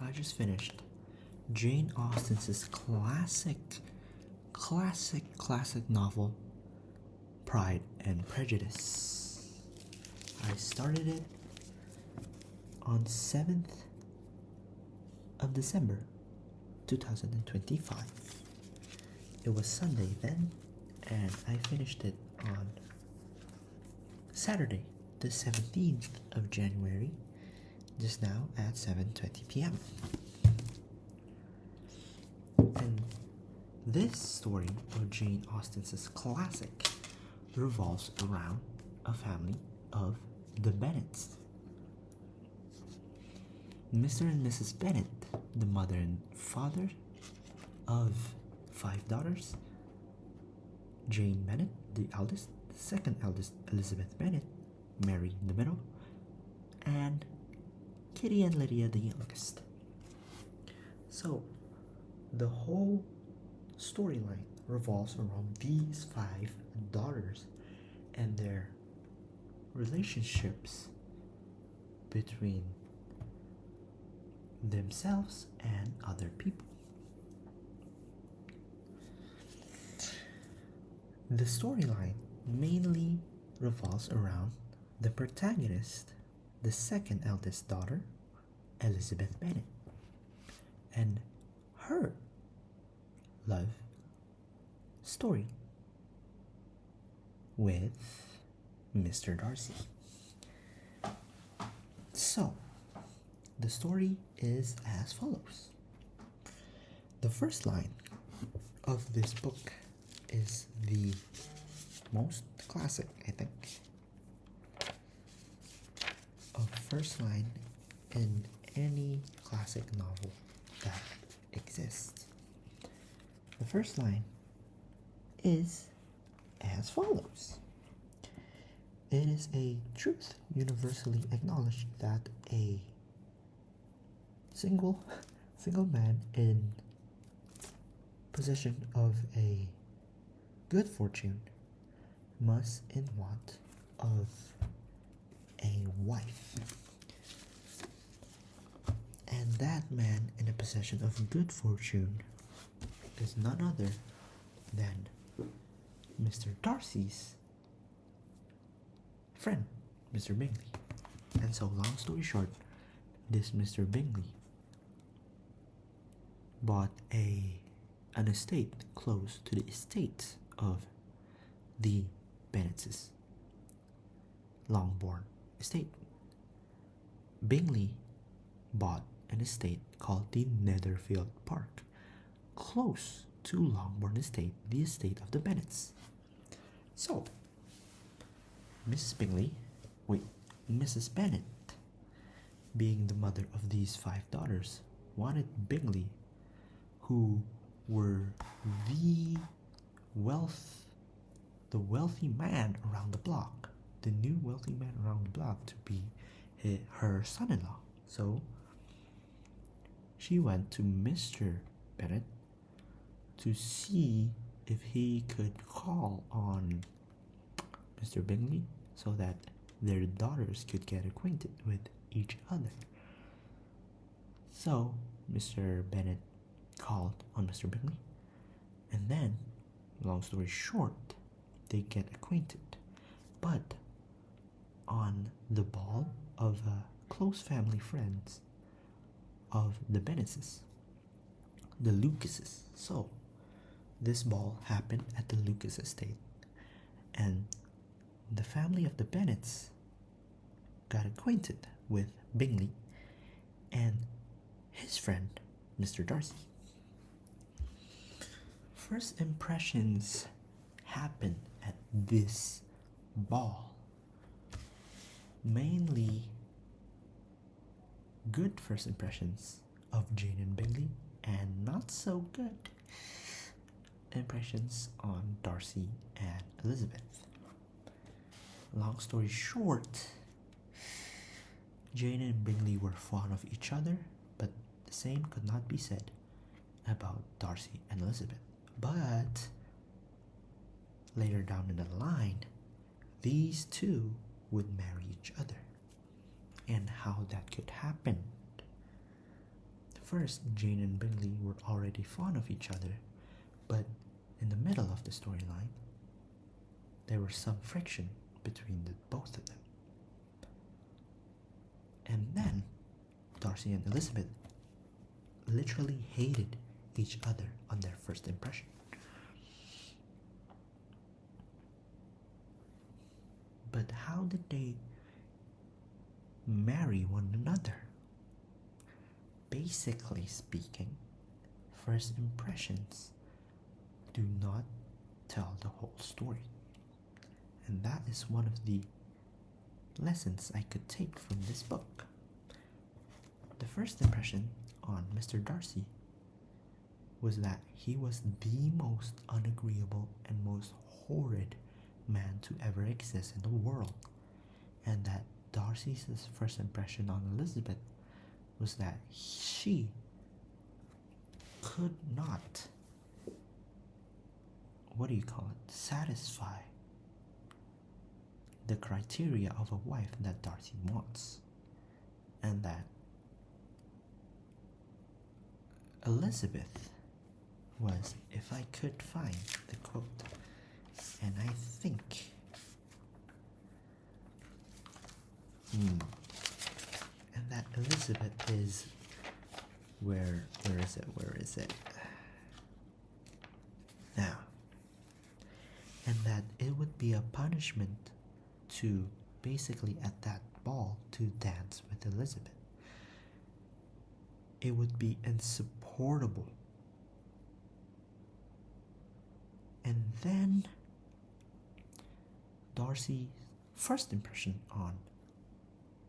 I just finished Jane Austen's classic novel, Pride and Prejudice. I started it on 7th of December 2025. It was Sunday then, and I finished it on Saturday, the 17th of January, just now at 7:20 p.m. And this story of Jane Austen's classic revolves around a family of the Bennets. Mr. and Mrs. Bennet, the mother and father of 5 daughters, Jane Bennet, the eldest, the second eldest, Elizabeth Bennet, Mary in the middle, and Kitty and Lydia, the youngest. So, the whole storyline revolves around these 5 daughters and their relationships between themselves and other people. The storyline mainly revolves around the protagonist, the second eldest daughter, Elizabeth Bennet, and her love story with Mr. Darcy. So, the story is as follows. The first line of this book is the most classic, I think, of first line in any classic novel that exists. The first line is as follows. It is a truth universally acknowledged that a single man in possession of a good fortune must in want of a wife. And that man in a possession of good fortune is none other than Mr. Darcy's friend, Mr. Bingley. And so, long story short, this Mr. Bingley bought an estate close to the estate of the Bennets' Longbourn estate. Bingley bought an estate called the Netherfield Park, close to Longbourn Estate, the estate of the Bennets. So, Mrs. Bennet, being the mother of these 5 daughters, wanted Bingley, who were the wealthy man around the block, the new wealthy man around the block, to be her son-in-law. So, she went to Mr. Bennet to see if he could call on Mr. Bingley so that their daughters could get acquainted with each other. So, Mr. Bennet called on Mr. Bingley, and then, long story short, they get acquainted. But on the ball of close family friends of the Bennets, the Lucases. So, this ball happened at the Lucas estate, and the family of the Bennets got acquainted with Bingley and his friend, Mr. Darcy. First impressions happen at this ball. Mainly good first impressions of Jane and Bingley, and not so good impressions on Darcy and Elizabeth. Long story short, Jane and Bingley were fond of each other, but the same could not be said about Darcy and Elizabeth. But later down in the line, these two would marry each other. And how that could happen. first, Jane and Bingley were already fond of each other, but in the middle of the storyline, there was some friction between the both of them. And then Darcy and Elizabeth literally hated each other on their first impression. But how did they marry one another? Basically speaking, first impressions do not tell the whole story. And that is one of the lessons I could take from this book. The first impression on Mr. Darcy was that he was the most unagreeable and most horrid man to ever exist in the world, and that Darcy's first impression on Elizabeth was that she could not, satisfy the criteria of a wife that Darcy wants, and that Elizabeth was, if I could find the quote, and I think and that Elizabeth is where is it now, and that it would be a punishment to basically at that ball to dance with Elizabeth. It would be insupportable. And then Darcy's first impression on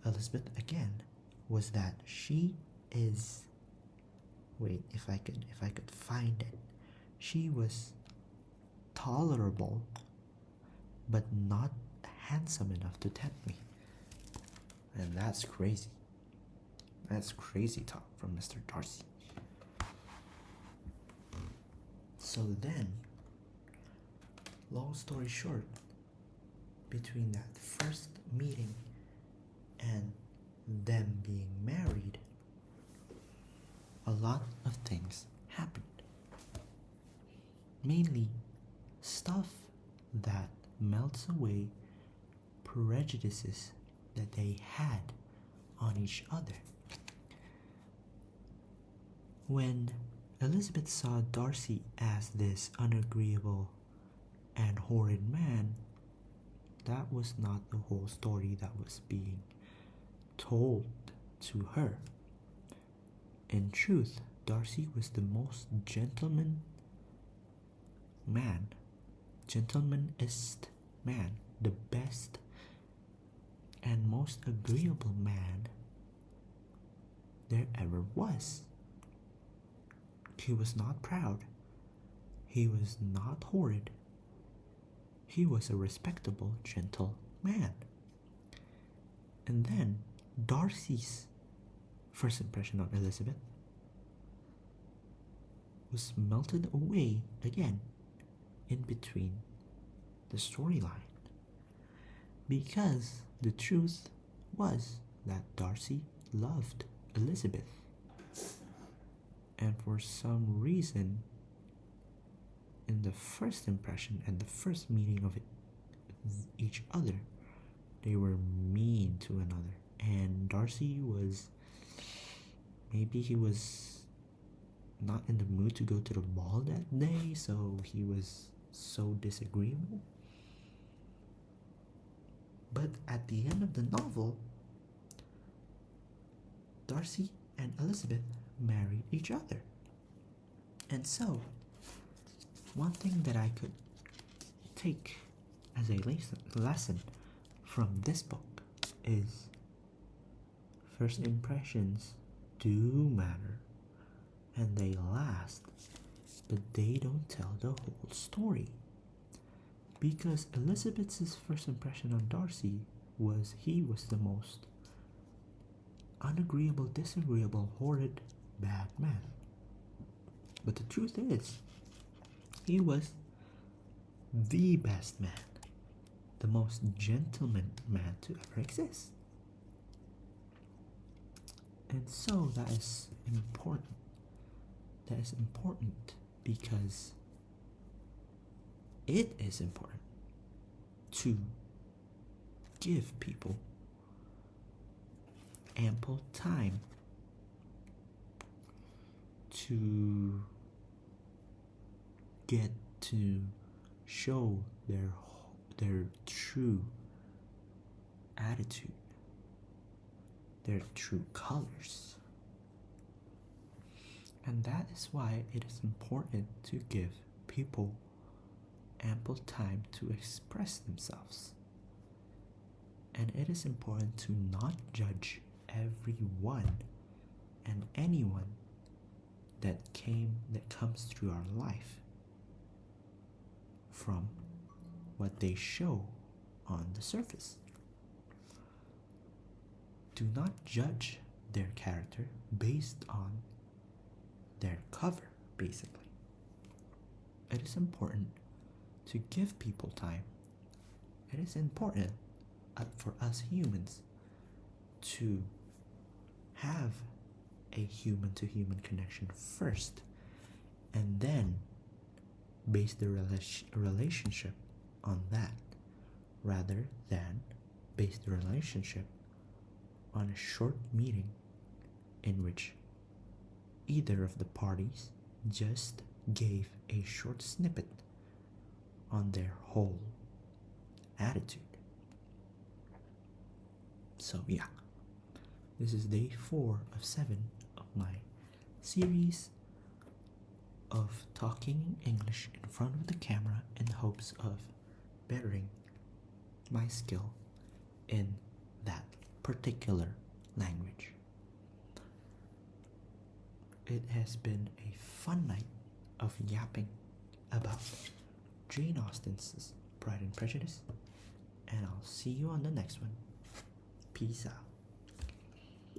Elizabeth again was that she is, if I could find it, she was tolerable but not handsome enough to tempt me. And that's crazy. That's crazy talk from Mr. Darcy. So then, long story short, between that first meeting and them being married, a lot of things happened. Mainly stuff that melts away prejudices that they had on each other. When Elizabeth saw Darcy as this unagreeable and horrid man, that was not the whole story that was being told to her. In truth, Darcy was the most gentlemanist man, the best and most agreeable man there ever was. He was not proud. He was not horrid. He was a respectable, gentle man. And then Darcy's first impression on Elizabeth was melted away again in between the storyline, because the truth was that Darcy loved Elizabeth, and for some reason in the first impression and the first meeting of each other, they were mean to another. And Darcy was, maybe he was not in the mood to go to the ball that day, so he was so disagreeable. But at the end of the novel, Darcy and Elizabeth married each other. And so, one thing that I could take as a lesson from this book is first impressions do matter, and they last, but they don't tell the whole story. Because Elizabeth's first impression on Darcy was he was the most unagreeable, disagreeable, horrid, bad man. But the truth is, he was the best man, the most gentleman man to ever exist. And so that is important. That is important because it is important to give people ample time to get to show their true attitude, their true colors. And that is why it is important to give people ample time to express themselves. And it is important to not judge everyone and anyone that comes through our life from what they show on the surface. Do not judge their character based on their cover, basically. It is important to give people time. It is important for us humans to have a human to human connection first, and then base the relationship on that, rather than base the relationship on a short meeting in which either of the parties just gave a short snippet on their whole attitude. So yeah, this is day 4 of 7 of my series of talking English in front of the camera in hopes of bettering my skill in that particular language. It has been a fun night of yapping about Jane Austen's Pride and Prejudice, and I'll see you on the next one. Peace out.